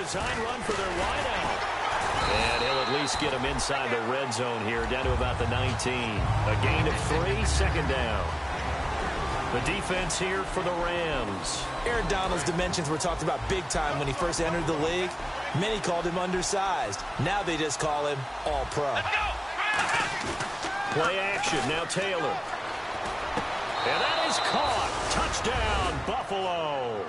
design run for their wideout. And he'll at least get him inside the red zone here, down to about the 19. A gain of 3, second down. The defense here for the Rams. Aaron Donald's dimensions were talked about big time when he first entered the league. Many called him undersized. Now they just call him all-pro. Play action, now Taylor. And that is caught. Touchdown, Buffalo.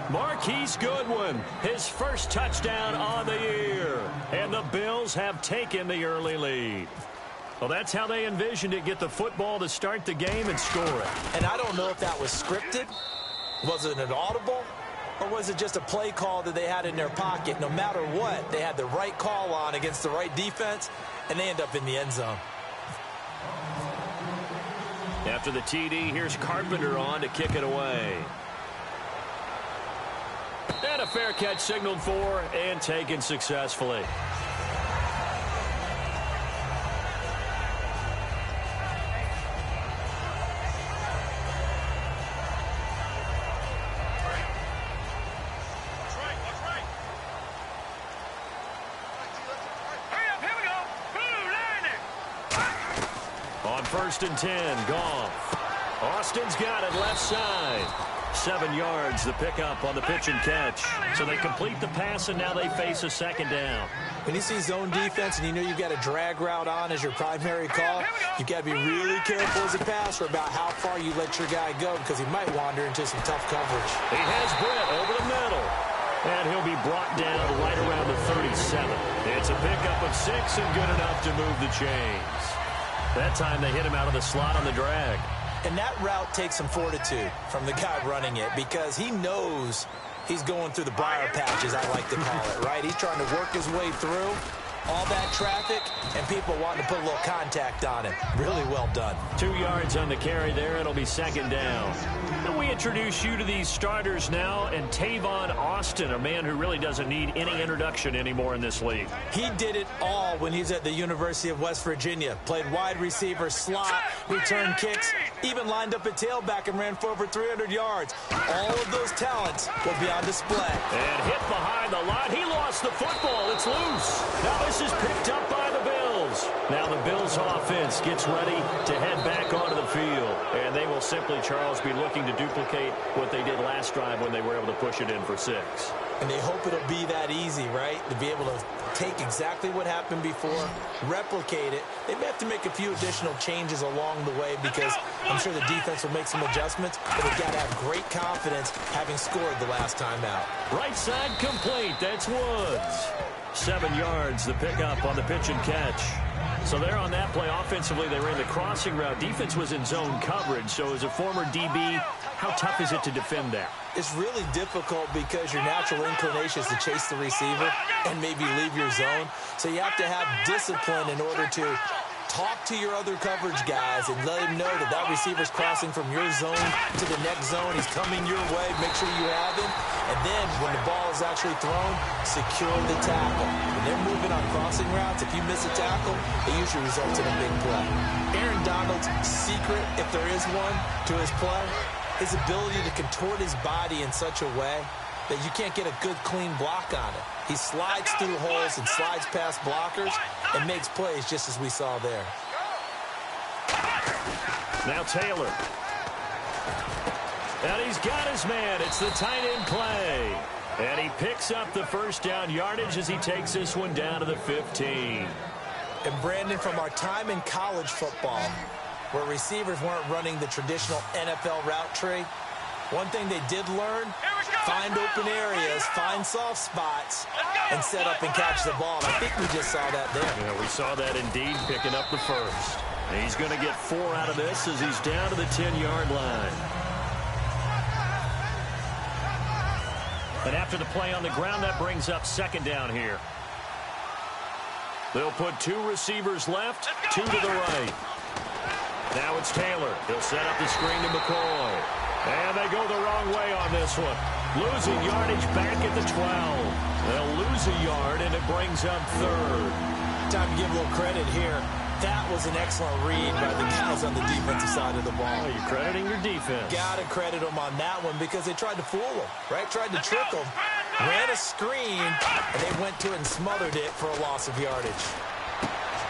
Marquise Goodwin, his first touchdown on the year. And the Bills have taken the early lead. Well, that's how they envisioned it, get the football to start the game and score it. And I don't know if that was scripted. Was it an audible? Or was it just a play call that they had in their pocket? No matter what, they had the right call on against the right defense, and they end up in the end zone. After the TD, here's Carpenter on to kick it away. And a fair catch signaled for and taken successfully. On 1st and 10, Goff. Austin's got it left side. 7 yards, the pickup on the pitch and catch. So they complete the pass, and now they face a second down. When you see zone defense and you know you've got a drag route on as your primary call, you've got to be really careful as a passer about how far you let your guy go because he might wander into some tough coverage. He has Britt over the middle. And he'll be brought down right around the 37. It's a pickup of 6 and good enough to move the chains. That time they hit him out of the slot on the drag. And that route takes some fortitude from the guy running it because he knows he's going through the briar patches, I like to call it, right? He's trying to work his way through all that traffic and people wanting to put a little contact on him. Really well done. 2 yards on the carry there. It'll be second down. And we introduce you to these starters now, and Tavon Austin, a man who really doesn't need any introduction anymore in this league. He did it all when he was at the University of West Virginia. Played wide receiver, slot, returned kicks, even lined up at tailback and ran for over 300 yards. All of those talents will be on display. And hit behind the line. He lost the football. It's loose. Now this is picked up by the Bills. Now the Bills offense gets ready to head back onto the field. And they will simply, Charles, be looking to duplicate what they did last drive when they were able to push it in for 6. And they hope it'll be that easy, right? To be able to take exactly what happened before, replicate it. They may have to make a few additional changes along the way because I'm sure the defense will make some adjustments, but they've got to have great confidence having scored the last time out. Right side complete. That's Woods. 7 yards, the pickup on the pitch and catch. So there on that play, offensively, they ran the crossing route. Defense was in zone coverage. So as a former DB, how tough is it to defend that? It's really difficult because your natural inclination is to chase the receiver and maybe leave your zone. So you have to have discipline in order to talk to your other coverage guys and let him know that that receiver's crossing from your zone to the next zone. He's coming your way. Make sure you have him. And then when the ball is actually thrown, secure the tackle. When they're moving on crossing routes, if you miss a tackle, it usually results in a big play. Aaron Donald's secret, if there is one, to his play, his ability to contort his body in such a way that you can't get a good, clean block on it. He slides through holes and slides past blockers and makes plays just as we saw there. Now Taylor. And he's got his man. It's the tight end play. And he picks up the first down yardage as he takes this one down to the 15. And Brandon, from our time in college football, where receivers weren't running the traditional NFL route tree, one thing they did learn, find open areas, find soft spots, and set up and catch the ball. I think we just saw that there. Yeah, we saw that indeed, picking up the first. And he's going to get 4 out of this as he's down to the 10-yard line. And after the play on the ground, that brings up second down here. They'll put 2 receivers left, 2 to the right. Now it's Taylor. He'll set up the screen to McCoy. And they go the wrong way on this one. Losing yardage back at the 12. They'll lose a yard, and it brings up 3rd. Time to give a little credit here. That was an excellent read by the guys on the defensive side of the ball. Oh, you're crediting your defense. Got to credit them on that one because they tried to fool them, right? Tried to trick them. ran a screen, and they went to it and smothered it for a loss of yardage.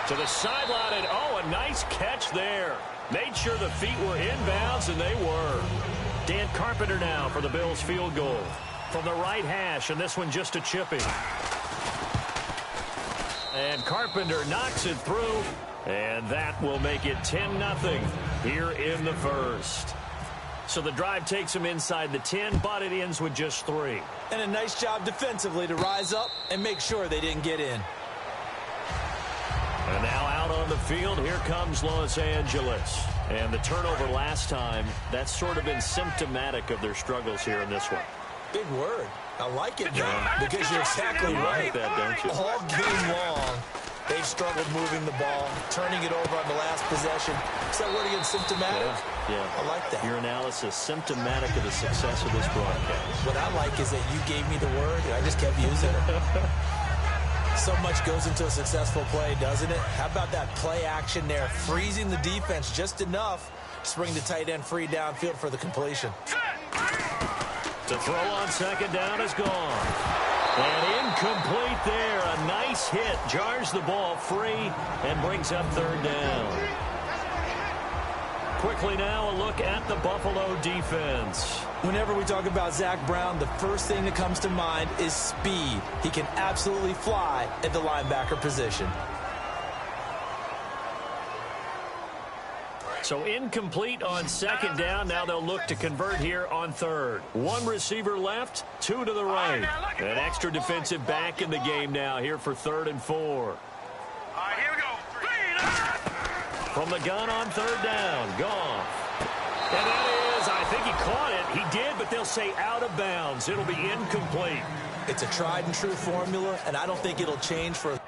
To the sideline, and oh, a nice catch there. Made sure the feet were inbounds, and they were. Dan Carpenter now for the Bills field goal. From the right hash, and this one just a chipping. And Carpenter knocks it through, and that will make it 10-0 here in the first. So the drive takes them inside the 10, but it ends with just 3. And a nice job defensively to rise up and make sure they didn't get in. And now out on the field, here comes Los Angeles. And the turnover last time, that's sort of been symptomatic of their struggles here in this one. Big word. I like it, though, because you're exactly right. Like that, don't you? All game long, they've struggled moving the ball, turning it over on the last possession. Is that word again, symptomatic? Yeah. I like that. Your analysis, symptomatic of the success of this broadcast. What I like is that you gave me the word, and I just kept using it. So much goes into a successful play, doesn't it? How about that play action there, freezing the defense just enough to bring the tight end free downfield for the completion. To throw on second down is gone. And incomplete there. A nice hit. Jars the ball free and brings up third down. Quickly now, a look at the Buffalo defense. Whenever we talk about Zach Brown, the first thing that comes to mind is speed. He can absolutely fly at the linebacker position. So incomplete on second down. Now they'll look to convert here on third. One receiver left, 2 to the right. An extra defensive back in the game now here for 3rd and 4. All right, here we go. From the gun on third down, Goff. And that is, I think he caught it. He did, but they'll say out of bounds. It'll be incomplete. It's a tried and true formula, and I don't think it'll change for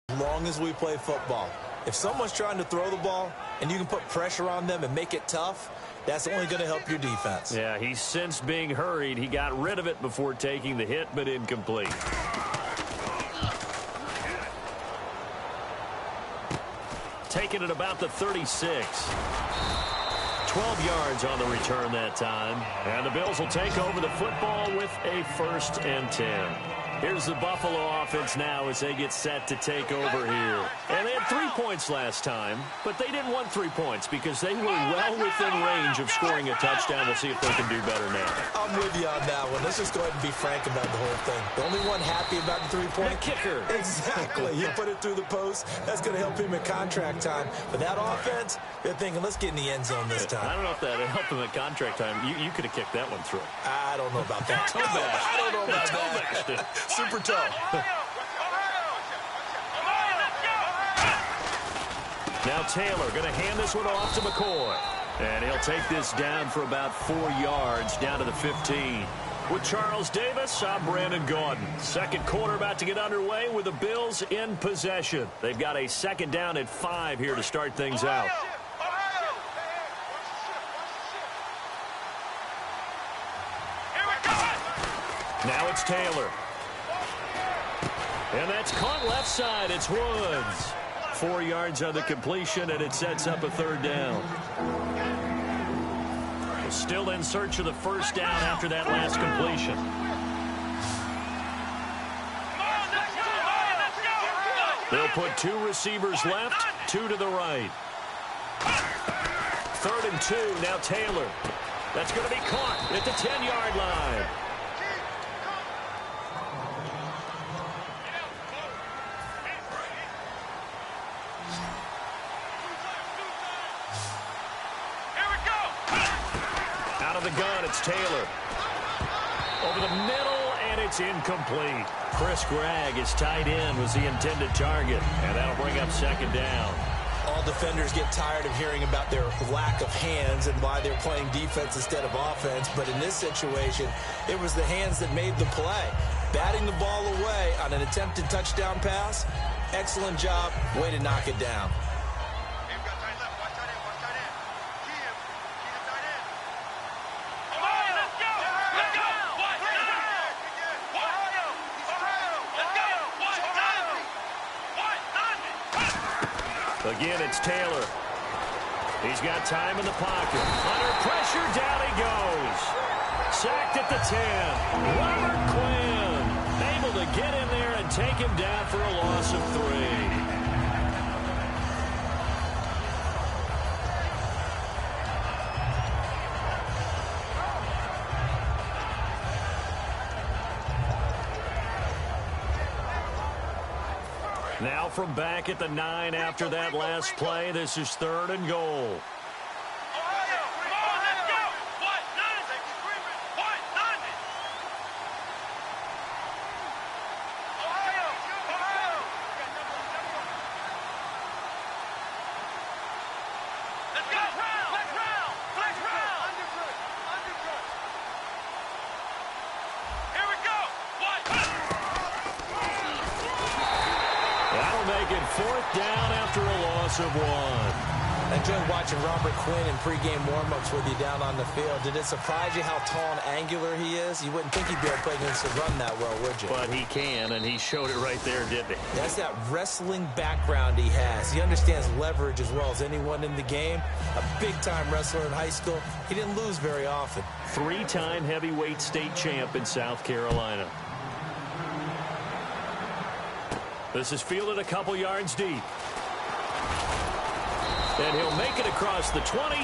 as long as we play football. If someone's trying to throw the ball and you can put pressure on them and make it tough, that's only going to help your defense. Yeah, he sensed being hurried. He got rid of it before taking the hit, but incomplete. Taking it about the 36. 12 yards on the return that time. And the Bills will take over the football with a 1st and 10. Here's the Buffalo offense now as they get set to take over here. And they had 3 points last time, but they didn't want 3 points because they were well within range of scoring a touchdown. We'll see if they can do better now. I'm with you on that one. Let's just go ahead and be frank about the whole thing. The only one happy about the 3-point kicker. Exactly. You put it through the post. That's going to help him at contract time. But that offense, they're thinking, let's get in the end zone this time. I don't know if that helped him at contract time. You could have kicked that one through. I don't know about that. Toe bash. I don't know about Toe that. bashed. Super toe. Now Taylor going to hand this one off to McCoy. And he'll take this down for about 4 yards down to the 15. With Charles Davis, I'm Brandon Gaudin. Second quarter about to get underway with the Bills in possession. They've got a 2nd down at 5 here to start things out. Now it's Taylor. And that's caught left side. It's Woods. 4 yards on the completion, and it sets up a 3rd down. Still in search of the 1st down after that last completion. They'll put 2 receivers left, 2 to the right. 3rd and 2, now Taylor. That's going to be caught at the 10-yard line. The gun, it's Taylor. Over the middle, and it's incomplete. Chris Gregg, his tight end, was the intended target, and that'll bring up 2nd down. All defenders get tired of hearing about their lack of hands and why they're playing defense instead of offense, but in this situation, it was the hands that made the play. Batting the ball away on an attempted touchdown pass, excellent job, way to knock it down. Again, it's Taylor. He's got time in the pocket. Under pressure, down he goes. Sacked at the 10. Robert Quinn able to get in there and take him down for a loss of 3. Now from back at the 9 after that last play, this is 3rd and goal. Make it 4th down after a loss of 1. I enjoyed watching Robert Quinn in pregame warmups with you down on the field. Did it surprise you how tall and angular he is? You wouldn't think he'd be able to play against the run that well, would you? But he can, and he showed it right there, didn't he? That's that wrestling background he has. He understands leverage as well as anyone in the game. A big-time wrestler in high school. He didn't lose very often. 3-time heavyweight state champ in South Carolina. This is fielded a couple yards deep. And he'll make it across the 20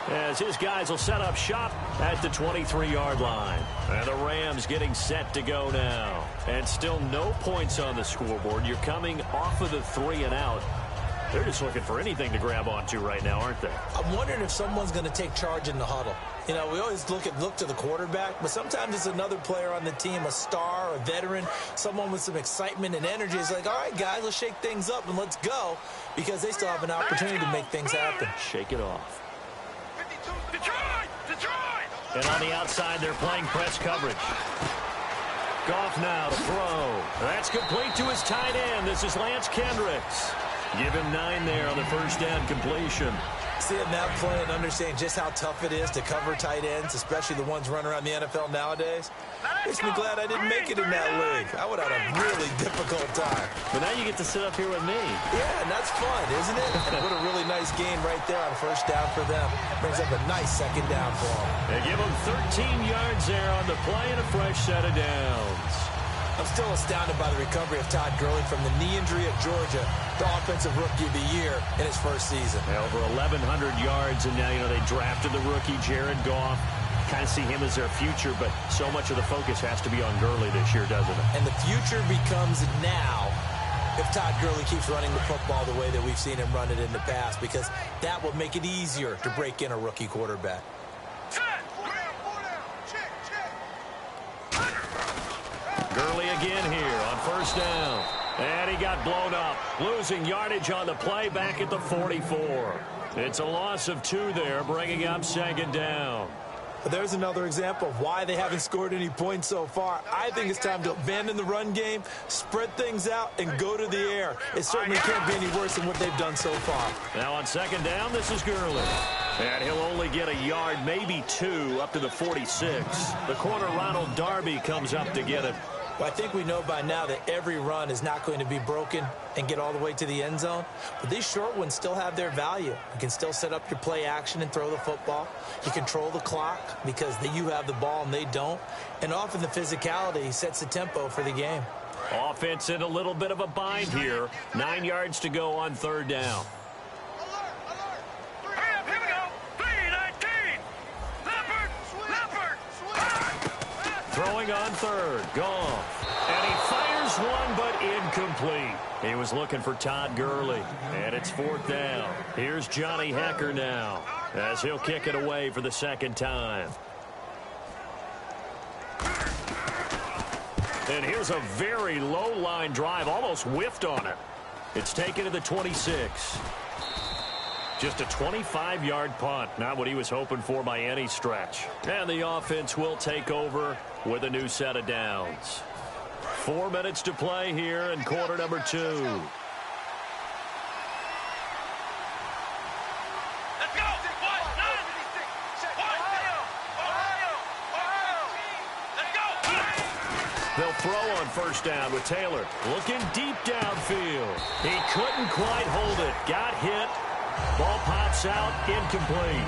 as his guys will set up shop at the 23-yard line. And the Rams getting set to go now. And still no points on the scoreboard. You're coming off of the 3 and out. They're just looking for anything to grab onto right now, aren't they? I'm wondering if someone's going to take charge in the huddle. You know, we always look to the quarterback, but sometimes it's another player on the team, a star, a veteran, someone with some excitement and energy. It's like, all right, guys, let's shake things up and let's go, because they still have an opportunity to make things happen. Shake it off. Detroit! And on the outside, they're playing press coverage. Goff now to throw. That's complete to his tight end. This is Lance Kendricks. Give him 9 there on the first down completion. Seeing that play and understanding just how tough it is to cover tight ends, especially the ones running around the NFL nowadays, makes me glad I didn't make it in that league. I would have had a really difficult time. But now you get to sit up here with me. Yeah, and that's fun, isn't it? And what a really nice game right there on first down for them. Brings up a nice second down for them. They give them 13 yards there on the play and a fresh set of downs. I'm still astounded by the recovery of Todd Gurley from the knee injury at Georgia, the offensive rookie of the year in his first season. Over 1,100 yards, and now, you know, they drafted the rookie, Jared Goff. Kind of see him as their future, but so much of the focus has to be on Gurley this year, doesn't it? And the future becomes now if Todd Gurley keeps running the football the way that we've seen him run it in the past, because that will make it easier to break in a rookie quarterback. Gurley again here on first down. And he got blown up. Losing yardage on the play back at the 44. It's a loss of 2 there, bringing up second down. But there's another example of why they haven't scored any points so far. I think it's time to abandon the run game, spread things out, and go to the air. It certainly can't be any worse than what they've done so far. Now on second down, this is Gurley. And he'll only get a yard, maybe 2, up to the 46. The corner, Ronald Darby, comes up to get it. Well, I think we know by now that every run is not going to be broken and get all the way to the end zone. But these short ones still have their value. You can still set up your play action and throw the football. You control the clock because you have the ball and they don't. And often the physicality sets the tempo for the game. Offense in a little bit of a bind here. 9 yards to go on third down. Here we go. 3-19. Leopard. Throwing on third. Goff. And he fires one, but incomplete. He was looking for Todd Gurley. And it's fourth down. Here's Johnny Hecker now as he'll kick it away for the second time. And here's a very low line drive, almost whiffed on it. It's taken to the 26. Just a 25-yard punt, not what he was hoping for by any stretch. And the offense will take over with a new set of downs. 4 minutes to play here in quarter number 2. Let's go. They'll throw on first down with Taylor. Looking deep downfield. He couldn't quite hold it. Got hit. Ball pops out, incomplete.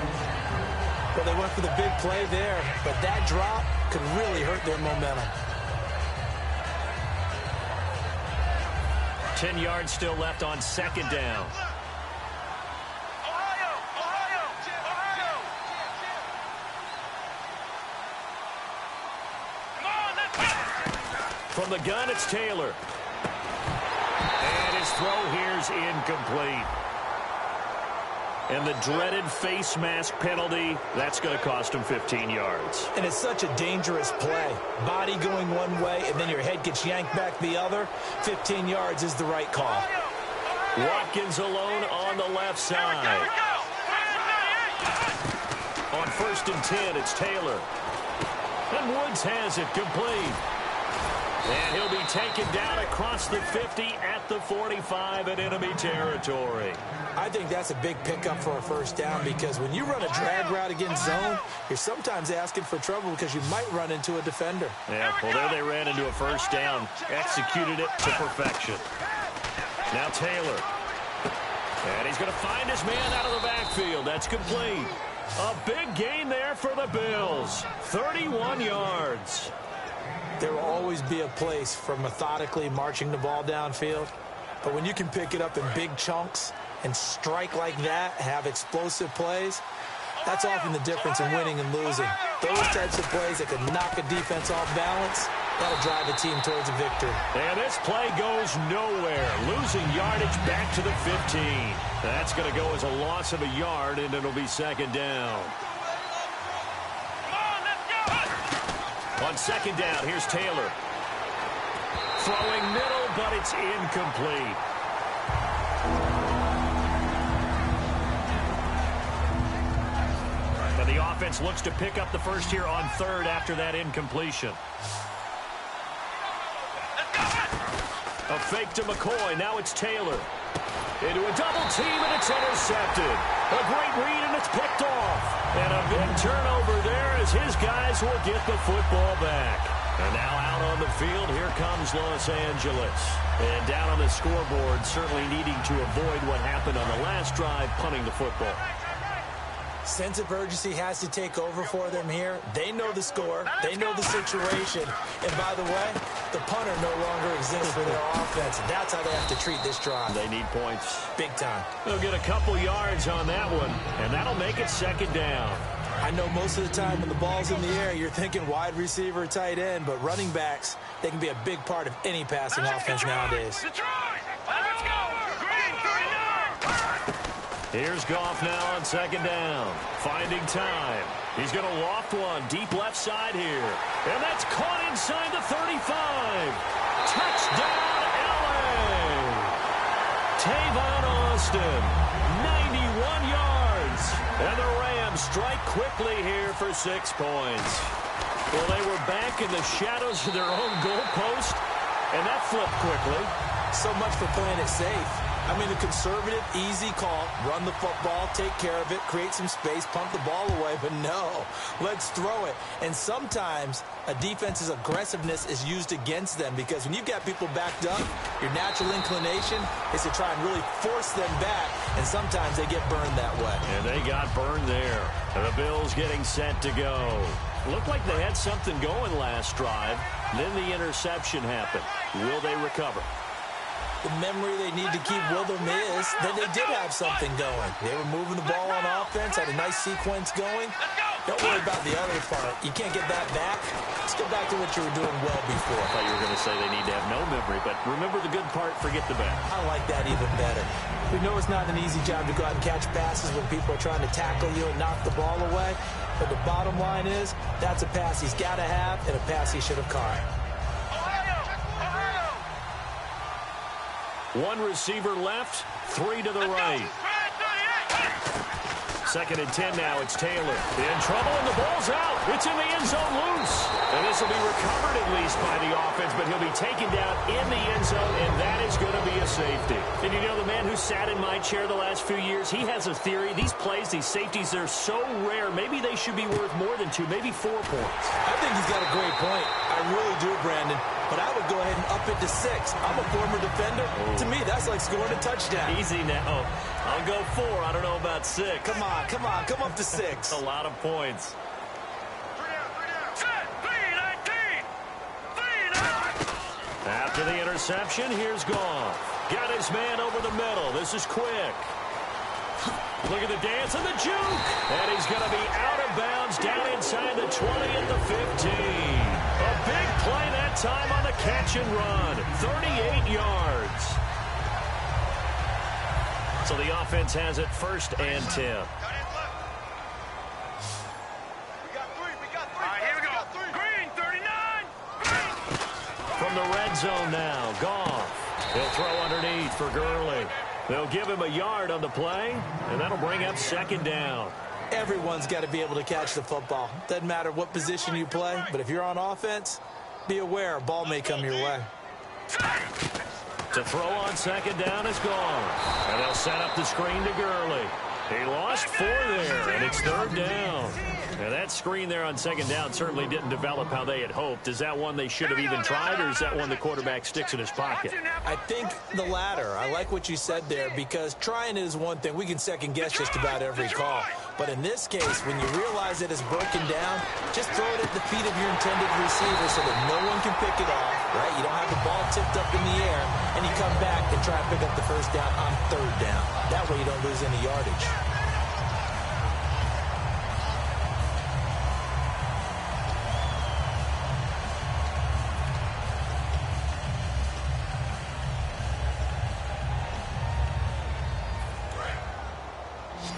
Well, they went for the big play there, but that drop could really hurt their momentum. 10 yards still left on second down. Ohio! Ohio! Ohio! Come on, let's go! From the gun, it's Taylor. And his throw here's incomplete. And the dreaded face mask penalty, that's going to cost him 15 yards. And it's such a dangerous play. Body going one way, and then your head gets yanked back the other. 15 yards is the right call. Watkins alone on the left side. On 1st and 10, it's Taylor. And Woods has it complete. And he'll be taken down across the 50 at the 45 in enemy territory. I think that's a big pickup for a first down because when you run a drag route against zone, you're sometimes asking for trouble because you might run into a defender. Yeah, well, there they ran into a first down. Executed it to perfection. Now Taylor. And he's going to find his man out of the backfield. That's complete. A big gain there for the Bills. 31 yards. There will always be a place for methodically marching the ball downfield. But when you can pick it up in big chunks and strike like that, have explosive plays, that's often the difference in winning and losing. Those types of plays that can knock a defense off balance, that'll drive a team towards a victory. And this play goes nowhere. Losing yardage back to the 15. That's going to go as a loss of a yard, and it'll be second down. On second down, here's Taylor. Throwing middle, but it's incomplete. And the offense looks to pick up the first here on third after that incompletion. A fake to McCoy. Now it's Taylor. Into a double team, and it's intercepted. A great read, and it's picked off. And a big turnover there as his guys will get the football back. And now out on the field, here comes Los Angeles. And down on the scoreboard, certainly needing to avoid what happened on the last drive, punting the football. Sense of urgency has to take over for them here. They know the score. They know the situation. And by the way, the punter no longer exists for their offense. That's how they have to treat this drive. They need points. Big time. They'll get a couple yards on that one, and that'll make it second down. I know most of the time when the ball's in the air, you're thinking wide receiver, tight end, but running backs, they can be a big part of any passing offense nowadays. Let's go! Here's Goff now on second down. Finding time. He's going to loft one deep left side here. And that's caught inside the 35. Touchdown, L.A. Tavon Austin, 91 yards. And the Rams strike quickly here for 6 points. Well, they were back in the shadows of their own goalpost, and that flipped quickly. So much for playing it safe. I mean, a conservative, easy call, run the football, take care of it, create some space, pump the ball away, but no, let's throw it. And sometimes a defense's aggressiveness is used against them because when you've got people backed up, your natural inclination is to try and really force them back, and sometimes they get burned that way. And they got burned there. And the Bills getting set to go. Looked like they had something going last drive. Then the interception happened. Will they recover? The memory they need to keep with them is that they did have something going. They were moving the ball on offense, had a nice sequence going. Don't worry about the other part. You can't get that back. Let's go back to what you were doing well before. I thought you were going to say they need to have no memory, but remember the good part, forget the bad. I like that even better. We know it's not an easy job to go out and catch passes when people are trying to tackle you and knock the ball away. But the bottom line is that's a pass he's got to have and a pass he should have caught. One receiver left, 3 to the right. Second and 10 now, it's Taylor. In trouble, and the ball's out. It's in the end zone loose. And this will be recovered at least by the offense, but he'll be taken down in the end zone, and that is going to be a safety. And you know, the man who sat in my chair the last few years, he has a theory. These plays, these safeties, they're so rare. Maybe they should be worth more than 2, maybe 4 points. I think he's got a great point. I really do, Brandon. But I would go ahead and up it to 6. I'm a former defender. To me, that's like scoring a touchdown. Easy now. I'll go 4. I don't know about 6. Come on. Come up to 6. A lot of points. After the interception, here's Goff. Got his man over the middle. This is quick. Look at the dance and the juke. And he's going to be out of bounds down inside the 20 at the 15. A big play that time on the catch and run. 38 yards. So the offense has it 1st and 10. From the red zone now, Goff. He'll throw underneath for Gurley. They'll give him a yard on the play, and that'll bring up 2nd down. Everyone's got to be able to catch the football. Doesn't matter what position you play, but if you're on offense, be aware a ball may come your way. To throw on 2nd down is Goff. And they'll set up the screen to Gurley. He lost 4 there, and it's 3rd down. Now, that screen there on 2nd down certainly didn't develop how they had hoped. Is that one they should have even tried, or is that one the quarterback sticks in his pocket? I think the latter. I like what you said there, because trying is one thing. We can second-guess just about every call. But in this case, when you realize it is broken down, just throw it at the feet of your intended receiver so that no one can pick it off, right? You don't have the ball tipped up in the air, and you come back and try to pick up the 1st down on 3rd down. That way you don't lose any yardage.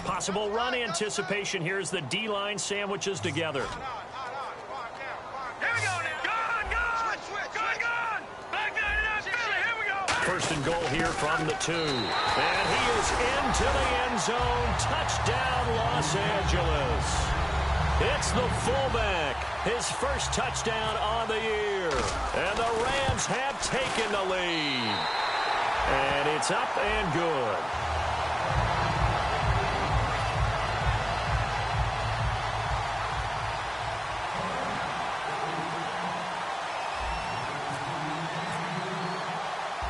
Possible run anticipation. Here's the D-line sandwiches together. Here we go now. Gone. Back 99 Philly. Here we go. 1st and goal here from the 2. And he is into the end zone. Touchdown, Los Angeles. It's the fullback. His 1st touchdown on the year. And the Rams have taken the lead. And it's up and good.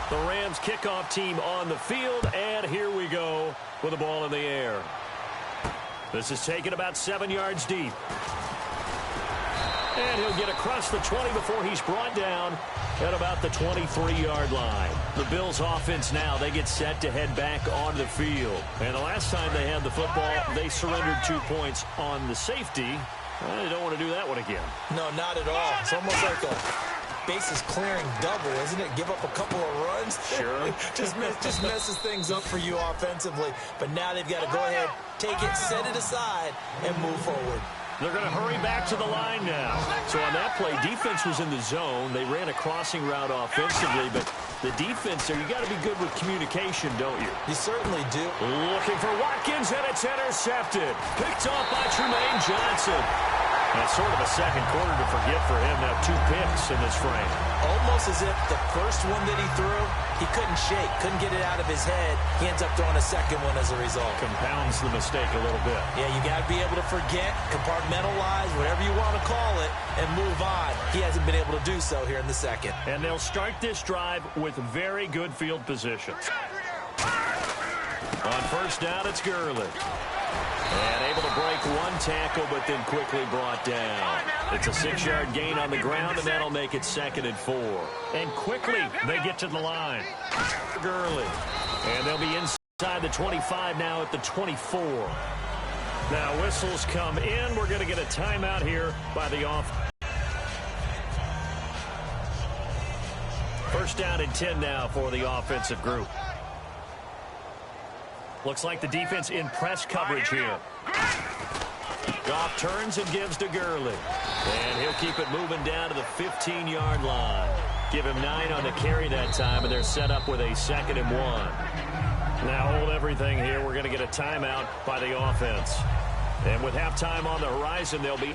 The Rams kickoff team on the field, and here we go with the ball in the air. This is taken about 7 yards deep. And he'll get across the 20 before he's brought down at about the 23-yard line. The Bills offense now, they get set to head back onto the field. And the last time they had the football, they surrendered 2 points on the safety. Well, they don't want to do that one again. No, not at all. It's almost like a bases clearing double, isn't it? Give up a couple of runs. Sure. just messes things up for you offensively. But now they've got to go ahead, take it, set it aside, and move forward. They're going to hurry back to the line now. So on that play, defense was in the zone. They ran a crossing route offensively, but the defense there, you got to be good with communication, don't you? You certainly do. Looking for Watkins, and it's intercepted. Picked off by Tremaine Johnson. That's sort of a second quarter to forget for him. Now 2 picks in this frame. Almost as if the first one that he threw, he couldn't shake, couldn't get it out of his head. He ends up throwing a second one as a result. Compounds the mistake a little bit. Yeah, you got to be able to forget, compartmentalize, whatever you want to call it, and move on. He hasn't been able to do so here in the second. And they'll start this drive with very good field position. On 1st down, it's Gurley. And able to break 1 tackle, but then quickly brought down. It's a 6-yard gain on the ground, and that'll make it 2nd and 4. And quickly, they get to the line. Gurley. And they'll be inside the 25 now at the 24. Now, whistles come in. We're going to get a timeout here by the offense. 1st down and 10 now for the offensive group. Looks like the defense in press coverage here. Goff turns and gives to Gurley. And he'll keep it moving down to the 15-yard line. Give him 9 on the carry that time, and they're set up with a 2nd and 1. Now hold everything here. We're going to get a timeout by the offense. And with halftime on the horizon, they'll be